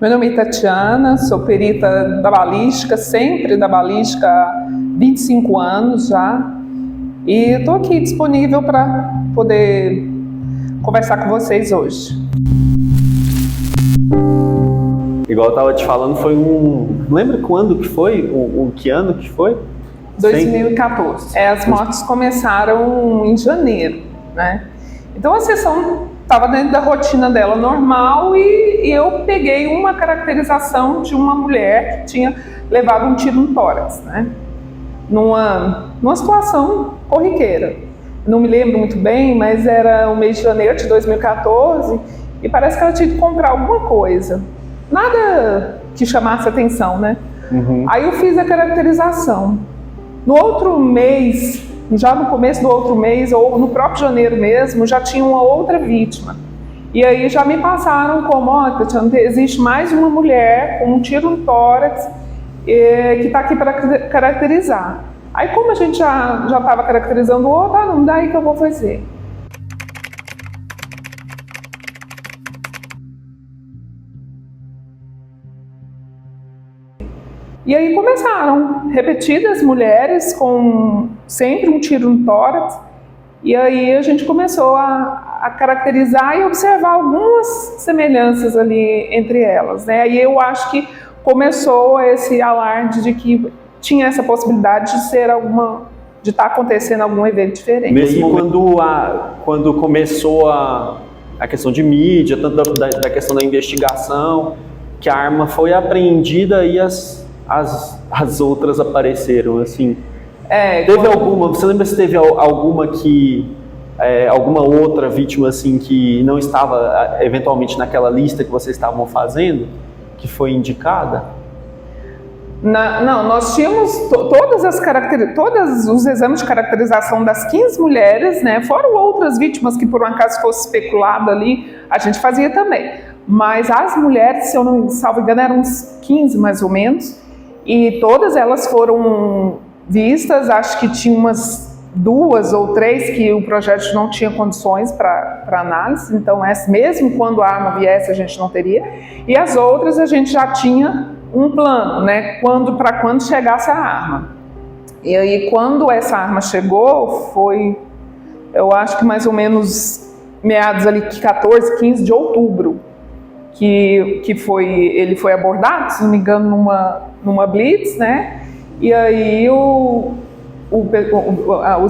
Meu nome é Tatiana, sou perita da balística, sempre da balística há 25 anos já. E estou aqui disponível para poder conversar com vocês hoje. Igual eu estava te falando, foi Não lembra quando que foi? Que ano que foi? 2014. As mortes começaram em janeiro, né? Então a sessão estava dentro da rotina dela normal e eu peguei uma caracterização de uma mulher que tinha levado um tiro no tórax, né? Numa situação corriqueira. Não me lembro muito bem, mas era o mês de janeiro de 2014 e parece que ela tinha que comprar alguma coisa. Nada que chamasse atenção, né? Aí eu fiz a caracterização. No outro mês, já no começo do outro mês, ou no próprio janeiro mesmo, já tinha uma outra vítima. E aí já me passaram como, Tatiana, existe mais uma mulher com um tiro no tórax que está aqui para caracterizar. Aí como a gente já estava caracterizando o outro, não dá aí que eu vou fazer. E aí começaram repetidas mulheres com sempre um tiro no tórax, e aí a gente começou a caracterizar e observar algumas semelhanças ali entre elas, né? E eu acho que começou esse alarde de que tinha essa possibilidade de estar acontecendo algum evento diferente. Mesmo quando começou a questão de mídia, tanto da questão da investigação, que a arma foi apreendida e as outras apareceram, assim. Você lembra se teve alguma alguma outra vítima, assim, que não estava eventualmente naquela lista que vocês estavam fazendo, que foi indicada? Não, nós tínhamos todos os exames de caracterização das 15 mulheres, né? Foram outras vítimas que por um acaso fosse especulado ali, a gente fazia também. Mas as mulheres, se eu não me salvo engano, eram uns 15 mais ou menos, e todas elas foram vistas. Acho que tinha umas 2 ou 3 que o projétil não tinha condições para análise, então mesmo quando a arma viesse a gente não teria, e as outras a gente já tinha um plano, né, para quando chegasse a arma. E aí quando essa arma chegou foi, eu acho que mais ou menos meados ali 14, 15 de outubro, que ele foi abordado, se não me engano, numa blitz, né? E aí os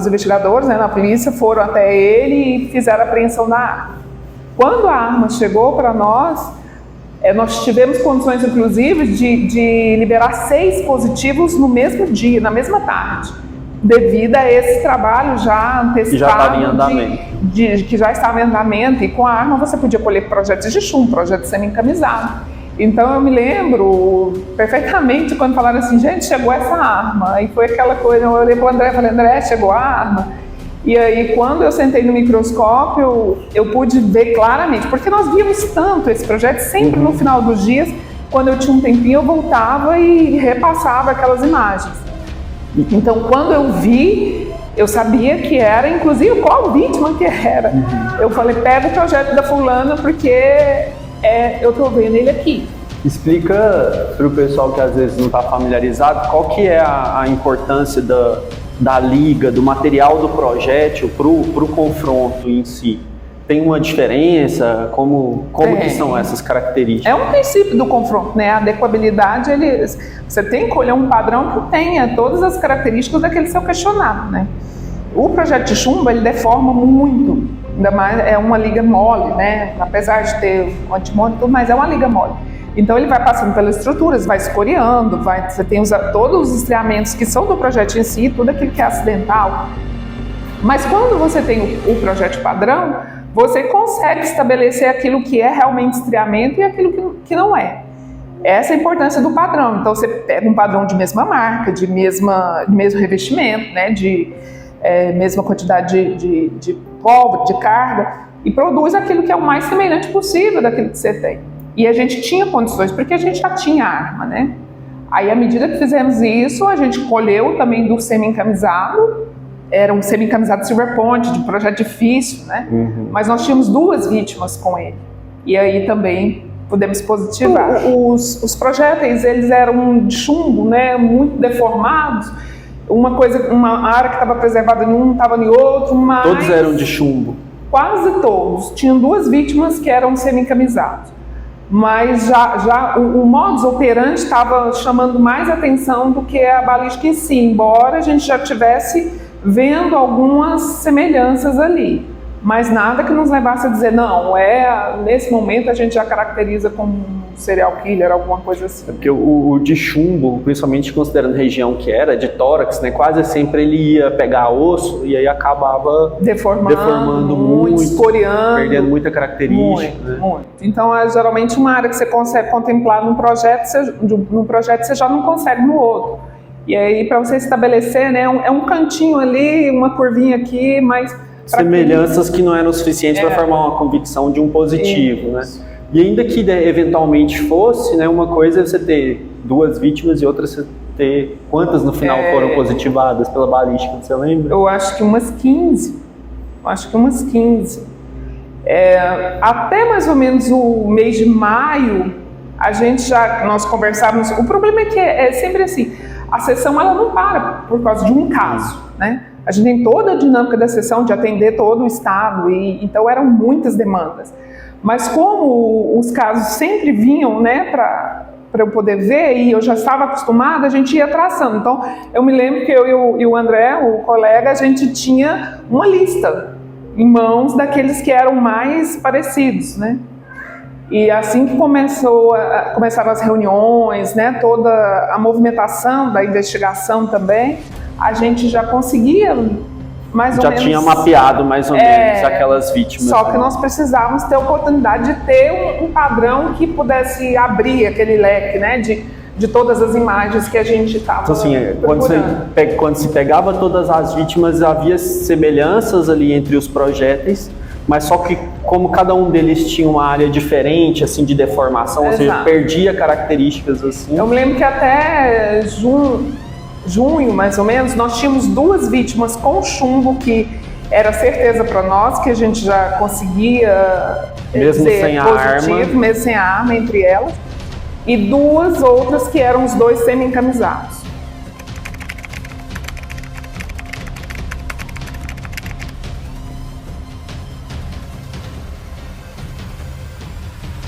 investigadores, né, na polícia foram até ele e fizeram a apreensão da arma. Quando a arma chegou para nós tivemos condições, inclusive, de liberar 6 positivos no mesmo dia, na mesma tarde, devido a esse trabalho já antecipado, que já estava em andamento. Que já estava em andamento, e com a arma você podia colher projetos de chumbo, projetos semi-encamisados. Então eu me lembro perfeitamente quando falaram assim, gente, chegou essa arma, e foi aquela coisa, eu olhei para o André e falei, André, chegou a arma? E aí quando eu sentei no microscópio, eu pude ver claramente, porque nós víamos tanto esse projeto, sempre no final dos dias, quando eu tinha um tempinho, eu voltava e repassava aquelas imagens. Então quando eu vi, eu sabia que era, inclusive qual vítima que era. Eu falei, pega o projeto da fulana, porque eu estou vendo ele aqui. Explica para o pessoal que às vezes não está familiarizado, qual que é a importância da liga, do material do projétil para o confronto em si. Tem uma diferença? Como que são essas características? É um princípio do confronto, né? A adequabilidade, você tem que escolher um padrão que tenha todas as características daquele seu questionado, né? O projeto de chumbo, ele deforma muito, ainda mais é uma liga mole, né? Apesar de ter um antimônio e tudo, mas é uma liga mole. Então ele vai passando pelas estruturas, vai escoriando, você tem todos os estriamentos que são do projeto em si, tudo aquilo que é acidental. Mas quando você tem o projeto padrão, você consegue estabelecer aquilo que é realmente estriamento e aquilo que não é. Essa é a importância do padrão. Então você pega um padrão de mesma marca, de mesmo revestimento, né, de mesma quantidade de pólvora, de carga, e produz aquilo que é o mais semelhante possível daquilo que você tem. E a gente tinha condições, porque a gente já tinha arma, né? Aí, à medida que fizemos isso, a gente colheu também do semi-encamisado. Era um semi-encamisado Silver Point, de projeto difícil, né? Mas nós tínhamos 2 vítimas com ele. E aí também podemos positivar. Os projéteis, eles eram de chumbo, né, muito deformados. Uma área que estava preservada em um, estava em outro, mas... Todos eram de chumbo? Quase todos. Tinham 2 vítimas que eram semi-encamisados. Mas o modus operandi estava chamando mais atenção do que a balística em si, embora a gente já estivesse vendo algumas semelhanças ali. Mas nada que nos levasse a dizer, não, nesse momento a gente já caracteriza como um serial killer, alguma coisa assim. Porque o de chumbo, principalmente considerando a região que era, de tórax, né, quase sempre ele ia pegar osso e aí acabava deformando muito, escoriando, perdendo muita característica. Muito. Então, é geralmente uma área que você consegue contemplar num projeto, você já não consegue no outro. E aí, para você estabelecer, né, é um cantinho ali, uma curvinha aqui, mas... Semelhanças que não eram suficientes para formar uma convicção de um positivo, né? E ainda que eventualmente fosse, né, uma coisa é você ter 2 vítimas e outra você ter quantas no final foram positivadas pela balística, você lembra? Eu acho que umas 15. Até mais ou menos o mês de maio, nós conversávamos. O problema é que é sempre assim, a sessão ela não para por causa de um caso, né? A gente tem toda a dinâmica da sessão de atender todo o estado, então eram muitas demandas. Mas como os casos sempre vinham, né, para eu poder ver, e eu já estava acostumada, a gente ia traçando. Então, eu me lembro que eu e o André, o colega, a gente tinha uma lista em mãos daqueles que eram mais parecidos, né? E assim que começaram as reuniões, né, toda a movimentação da investigação também, a gente já conseguia mais ou menos... Já tinha mapeado mais ou menos aquelas vítimas. Só que nós precisávamos ter a oportunidade de ter um padrão que pudesse abrir aquele leque, né, de todas as imagens que a gente estava quando se pegava todas as vítimas, havia semelhanças ali entre os projéteis, mas só que como cada um deles tinha uma área diferente, assim, de deformação, ou seja, perdia características assim. Eu me lembro que até junho, mais ou menos, nós tínhamos 2 vítimas com chumbo que era certeza para nós que a gente já conseguia mesmo sem a arma, mesmo sem a arma entre elas, e 2 outras que eram os 2 semi-encamisados.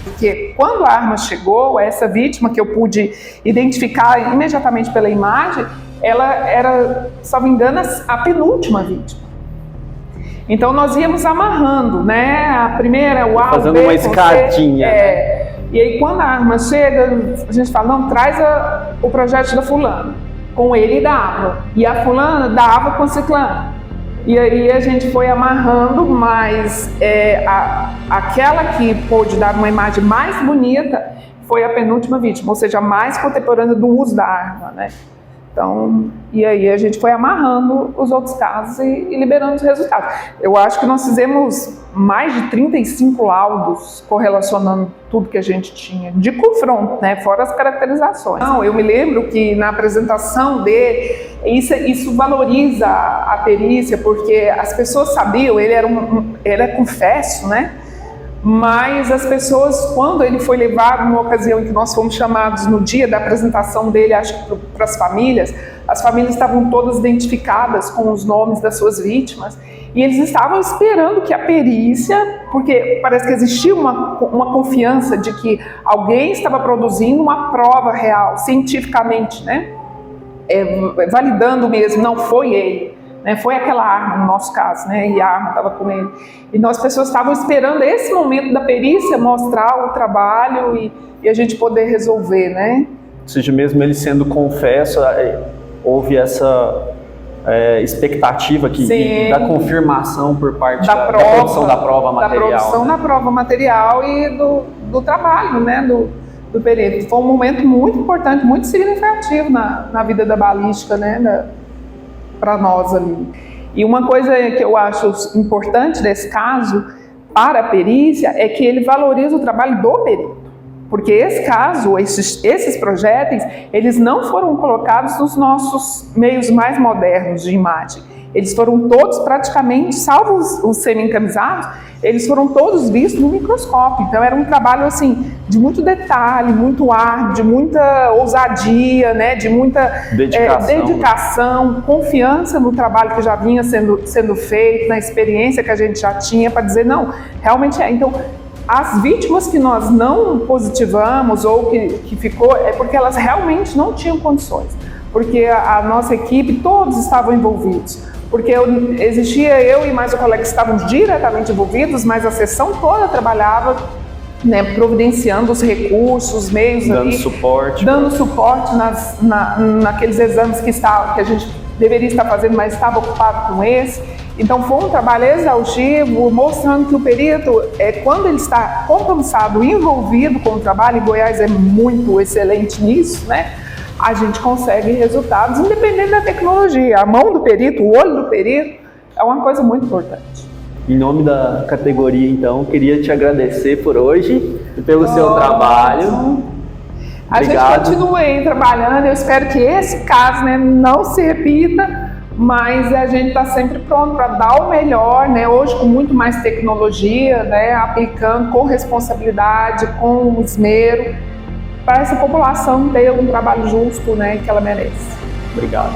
Porque quando a arma chegou, essa vítima que eu pude identificar imediatamente pela imagem, ela era, se não me engano, a penúltima vítima. Então nós íamos amarrando, né? A primeira, o A, fazendo uma escadinha. E aí quando a arma chega, a gente fala, não, traz o projétil da fulana, com ele dava. E a fulana dava com ciclano. E aí a gente foi amarrando, mas aquela que pôde dar uma imagem mais bonita foi a penúltima vítima, ou seja, a mais contemporânea do uso da arma, né? Então, e aí a gente foi amarrando os outros casos e liberando os resultados. Eu acho que nós fizemos mais de 35 laudos correlacionando tudo que a gente tinha de confronto, né? Fora as caracterizações. Não, eu me lembro que na apresentação dele, isso valoriza a perícia, porque as pessoas sabiam, ele é confesso, né? Mas as pessoas, quando ele foi levado numa ocasião em que nós fomos chamados no dia da apresentação dele, acho que para as famílias estavam todas identificadas com os nomes das suas vítimas, e eles estavam esperando que a perícia, porque parece que existia uma confiança de que alguém estava produzindo uma prova real, cientificamente, né? Validando mesmo, não foi ele. Né, foi aquela arma, no nosso caso, né, e a arma estava com ele. E nós, pessoas, estavam esperando esse momento da perícia mostrar o trabalho e a gente poder resolver, né? Ou seja, mesmo ele sendo confesso, houve essa expectativa da confirmação por parte da produção da prova material. Da produção da prova material e do trabalho, né, do perito. Foi um momento muito importante, muito significativo na vida da balística, né, para nós ali. E uma coisa que eu acho importante desse caso para a perícia é que ele valoriza o trabalho do perito, porque esse caso, esses projéteis, eles não foram colocados nos nossos meios mais modernos de imagem. eles foram todos praticamente, salvo os semi-encamisados, eles foram todos vistos no microscópio. Então era um trabalho assim de muito detalhe, muito árduo, de muita ousadia, né, de muita dedicação, confiança no trabalho que já vinha sendo feito, na experiência que a gente já tinha, para dizer, não, realmente é. Então, as vítimas que nós não positivamos ou que ficou, é porque elas realmente não tinham condições. Porque a nossa equipe, todos estavam envolvidos. Porque existia eu e mais o colega que estávamos diretamente envolvidos, mas a seção toda trabalhava, né, providenciando os recursos, os meios, dando suporte naqueles exames que a gente deveria estar fazendo, mas estava ocupado com esse. Então foi um trabalho exaustivo, mostrando que o perito, quando ele está compromissado, envolvido com o trabalho, e Goiás é muito excelente nisso, né? A gente consegue resultados independente da tecnologia. A mão do perito, o olho do perito, é uma coisa muito importante. Em nome da categoria, então, queria te agradecer por hoje e pelo seu trabalho. A gente continua aí trabalhando, eu espero que esse caso, né, não se repita, mas a gente está sempre pronto para dar o melhor, né, hoje com muito mais tecnologia, né, aplicando com responsabilidade, com esmero, para essa população ter um trabalho justo, né, que ela merece. Obrigado.